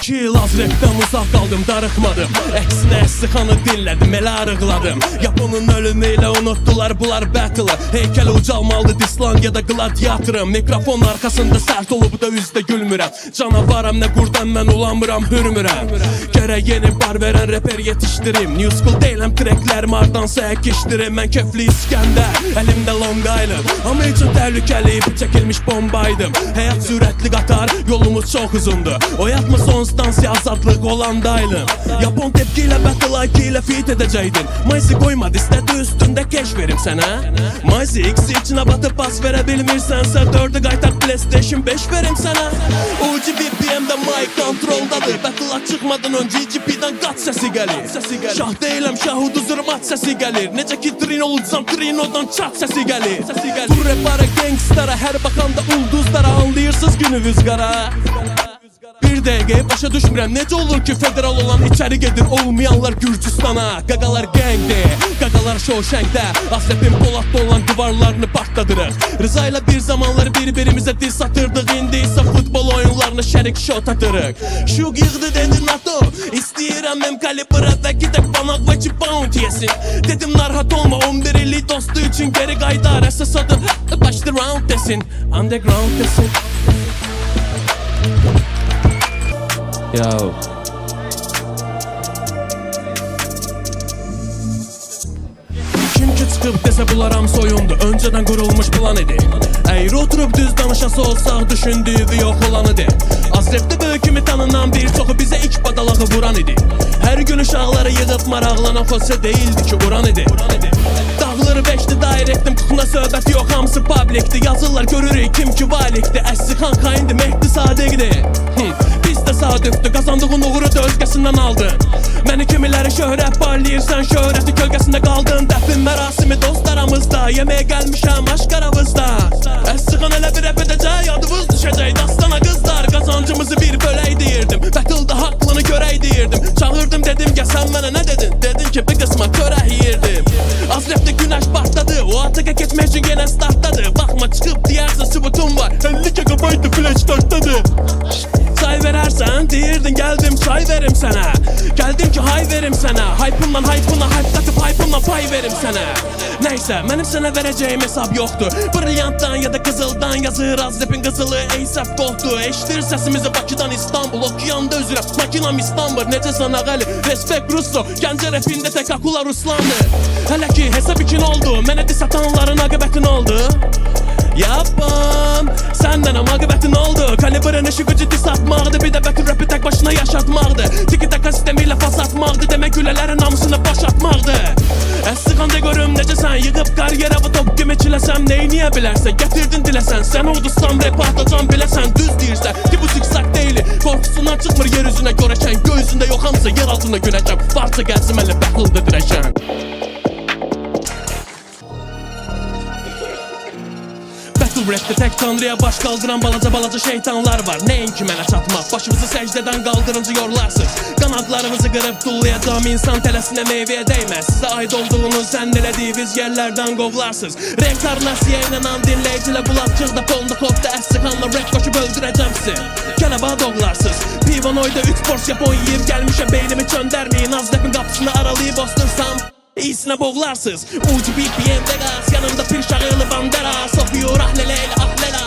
2 yıl az rapdən uzaq qaldım, darıxmadım. Əksinə Əssikanı dinlədim, elə arıqladım. Yaponun ölümü ilə unutdular bunlar battle'ı. Heykəli ucalmalıdır Islandiyada gladiatorum. Mikrofon arkasında sərt olub da üzdə gülmürəm. Canavaram nə qurdan mən ulanmıram, hürmürəm. Gərək yeni bar verən reper yetişdirim. New school deyiləm, tracklərim ardansa əkişdirim. Mən köflü İskəndər, əlimdə Long Island. Amma üçün təhlükəli, bu çəkilmiş bombaydım. Həyat sürətli qatar, yolumuz çox uzundur. Oyatma son stansiya, azadlıq olandaydım. Yapon tepki ilə battle IQ ilə fit edəcəydin. Maysi qoymadı, istədi üstündə keş verim sənə. Maysi X içinə batıb pas verə bilmirsənsə 4'ü qaytar PlayStation 5 verim sənə. Ucu BPM-də mic kontroldadır. Battle çıxmadan öncə GP'dən qat səsi gəlir. Şah deyiləm, şah uduzur mat səsi gəlir. Necə ki Trino olsam Trino'dan çat səsi gəlir. Bu repara gangstara, hər baxanda ulduzlara, anlayırsınız gününüz qara. Bir dəqiqəyə başa düşmürəm, necə olur ki federal olan içəri gedir, olmayanlar Gürcüstana. Qaqalar gangdir, qaqalar Şoşəngdə, Asrepin Polatda olan divarlarını partladırıq. Rıza ilə bir zamanlar bir-birimizə dil satırdıq, indi isə futbol oyunlarını şərik şot atırıq. Şuq yığdı dedi NATO, istəyirəm məm kalibra və gidək banaq və ki bounty yesin. Dedim narahat olma, 11 illik dostu üçün geri qaydar, əsas adım başlı round desin, underground desin. Yo. Kim ki çıxıb desə bunlar soyundu, öncədən qurulmuş plan idi. Əyri oturub düz danışası olsaq, düşündüyü yox olanı de. Azrepdə böyük kimi tanınan bir çoxu bizə ilk badalağı vuran idi. Hər gün uşaqları yığıb maraqlanan Xose deyildi ki uran idi. Dağları 5'di direktim, kuxuna söhbət yox, hamısı publikdi. Yazırlar görürük kim ki valikdi. Əssikan xaindi, Mehdi Sadiqdi. Biz də sadüftü, qazandığın uğuru da özgəsindən aldın. Məni kimiləri şöhrət parlayırsan, şöhrəti kölgəsində qaldın. Dəfin mərasimi dost aramızda, yeməyə gəlmişəm aşk aramızda. Əssikan elə bir rəp edəcək, adımız düşəcək dastana qızlar. Qazancımızı bir bölək deyirdim, battle'da haqlını görək deyirdim. Çağırdım dedim ki sən mənə nə dedin, dedim ki bir qısma körək yiyirdim. Azrepdə günəş partladı, o ataqa keçmək üçün yenə startladı. Baxma çıxıb deyərsə sübutum var, 50 GB flash startladı. Çay verərsən, deyirdin gəldim çay verim sənə. Gəldim ki hay verim sənə, hype'ımdan hype'ına hype qatıb hype'ımdan pay verim sənə. Nəysə, mənim sənə verəcəyim hesab yoxdur. Brilliantdan ya da qızıldan yazır Azrepin qızılı Eysəf qoxdu. Eşidir səsimizi Bakıdan İstanbul, okeanda üzürəm makinam İstanbul. Necəsən ağəli, respekt Russo, Gəncə repində tək akula Ruslandı. Hələ ki hesab ikin oldu, mənə dis atanların aqibətin oldu. Yapam, səndən aqibətin oldu. Kalibrin işi gücü dis atmaqdı, bir də battle rapi tək başına yaşatmaqdı. Tiki-taka sistemi ilə pas atmaqdı, demək gülələrin namusuna baş atmaqdı. Əssiqanda görüm necəsən, yığıb karyera bu top kimi çiləsəm, neyniyə bilərsən, gətirdin diləsən. Sən uduzsan rap atacan biləsən, düz deyirsən, ki bu zikzak deyili. Korkusundan çıxmır yer üzünə görəkən, gözündə yox hamısı yer altında günəkəm. Varsa gəlsin mənlə battle'da dirəkən. Rap'te tek tanrıya baş kaldıran balaca şeytanlar var. Neyinki mənə çatmaq, başımızı səcdədən qaldırıncı yorlarsınız. Qanadlarımızı qırıb dullayacağım insan tələsinə meyvəyə dəyməz. Sizə aid olduğunuz zənn elədiyiniz yerlərdən qovlarsınız. Reinkarnasiya ilə an dinləyicilə bulaqçıqda polda kodda Əssikanla rap qoşub öldürəcəm sizi. Kələba doğlarsınız, Pivanoyda 3 borç Yapon yiyib gəlmişə beynimi çöndərməyin. Azrepin qapısını aralayıb ostursam İyisine boğlarsız. Ucu BPM Vegas, yanımda pir şağılı bandera. Sokuyor ahleleyle ahlela,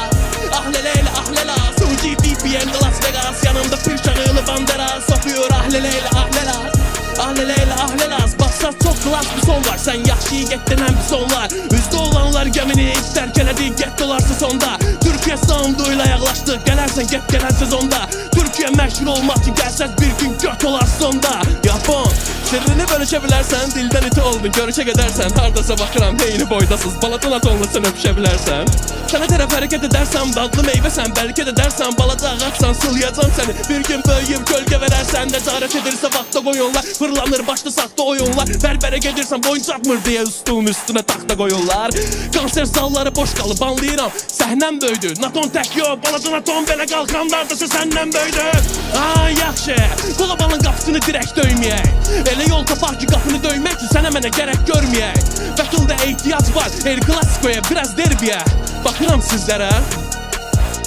ahleleyle ahlela. Ucu BPM Las Vegas, yanımda pir şağılı bandera. Sokuyor ahleleyle ahlela, ahleleyle ahlela. Baksaz çok klas bir son var, sen yaxşıyı getdənən bir sonlar. Üzdə olanlar gəmini ilk tərk elədi, get dolarsa sonda. Türkiye sounduyla yaklaştık, gələrsən get gələn sezonda. Türkiye məşhur olmaq ki gəlsəz bir gün göt olar sonda. Yapon sirrini bölüşə bilərsən, dildən iti oldun, görüşə gedərsən. Hardasa baxıram, heyni boydasız, balatın atonlusun öpüşə bilərsən. Sənə tərəf hərəkət edərsən, dadlı meyvəsən, bəlkə də dərsən. Balaca ağaçsan, sılayacam səni, bir gün böyüyüb kölgə verərsən. Nəcarət edirsə vaxta qoyunlar, fırlanır başlı saxta oyunlar. Bərbərə gedirsən, boyun çatmır deyə üstün üstünə taxta qoyunlar. Konser zalları boş qalıb, anlayıram, səhnəm böyüdü. Naton tək yox, balaca naton belə qalxandardasa səndən böyüdü. Yaxşı, qolabalın qapısını direkt döyməyək. Elə yol tapaq ki qapını döymək üçün sənə mənə gərək görməyək. Battle'da ehtiyac var, El Clasico'ya biraz derbiyə. Bakıram sizlərə,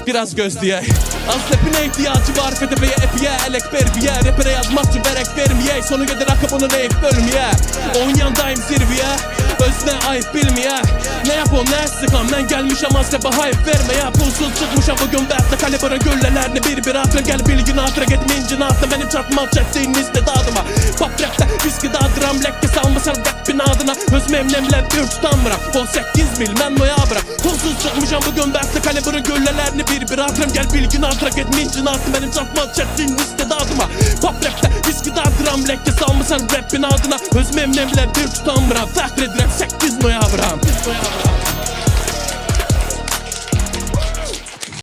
biraz gözləyək. Az rapine ihtiyacı var FTV'ye epiye elek verbiye Rapere yazmak için verek vermeye Sonu gelir akıbını neyip bölmeye Oynayandayım zirveye Özüne ayıp bilmeye Ne yapon ne sıkan ben gelmişem az rap'e hayıp vermeye Pulsuz çıkmışam bugün behte kalibrin güllelerini bir atıra Gel bilgin atıra gitmeyincin atla Benim çatmak çektiğin istedadıma Pop rapte viski dağdıram lekke salmasan rapin adına Öz memlemle bir tutanmıram 18 mil men noya bırak Pulsuz çıkmışam bugün behte kalibrin güllelerini bir atıram Gel bilgin atıra gitmeyincin atla Benim çatmak çektiğin istedadıma Pop rapte viski dağdıram lekke salmasan rapin adına Öz memlemle bir tutanmıram Fəxr edirəm 8 noyabram